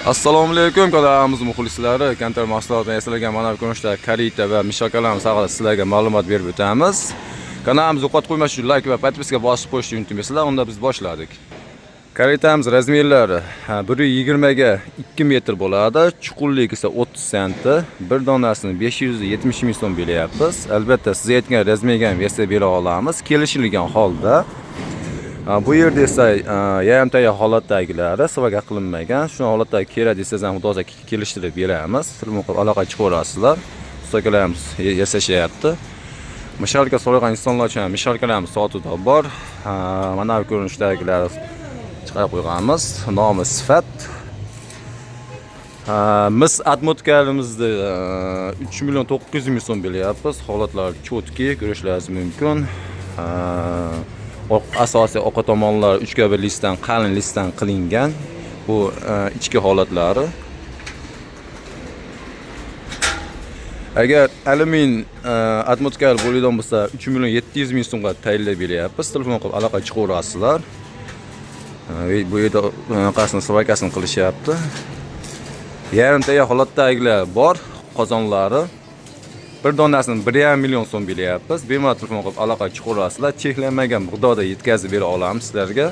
Assalomu alaykum kanalimiz muxlislari. Kantar mahsulotini eslagan mana bu ko'rinishda karita va mishokalarimiz haqida sizlarga ma'lumot berib o'tamiz. Kanalimizni yo'qotib qo'ymash uchun like va podpiska bosib qo'yishni unutmaysizlar. Unda biz boshladik. Karitamiz razmerlari 1.20 ga 2 metr bo'ladi. Chuqurligi esa 30 sm. Bir donasini 570 ming so'm beryapmiz. Albatta siz aytgan razmerga ham versiya bera olamiz. Kelishilgan holda. Bu yerda esa yarim tayyor holatdagilari sifaga qilinmagan. Shu holatda kerak desangiz ham xudoga kelishtirib beramiz. Telefon qilib aloqa chiqarasizlar. Ustolarimiz yasashyapti. Misholka so'ragan insonlar uchun misholkalarimiz sotuvda bor. Mana bu ko'rinishdagilar chiqarib qo'yganmiz. Nomi Sifat. Mis atmotkarimizni 3 million 900 ming so'm beryapmiz. Holatlari cho'tki, ko'rishlaringiz mumkin. Asosiy orqa tomonlari 3/1 listdan, qalin listdan qilingan. Bu ichki holatlari. Agar alyumin atmotkar bo'ladigan bo'lsa 3 million 700 ming so'mga tayyorlab beryapmiz. Telefon qilib aloqa chiqarasizlar. Bu yerda qasni svakasini qilishyapti. Yarim tayyor holatdagilar bor, qozonlari. Bir donasini 1,5 million so'm beryapmiz. Bemalol telefon qilib aloqa chiqarasizlar. Cheklanmagan miqdorda yetkazib bera olamiz sizlarga.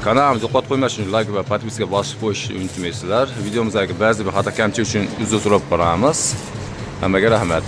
Kanalimizni yo'qotib qo'ymash uchun like va podpiska bosib qo'yishni unutmaysizlar. Videomizdagi ba'zi bir xato kamchilik uchun uzr so'rab qolamiz. Hammaga rahmat.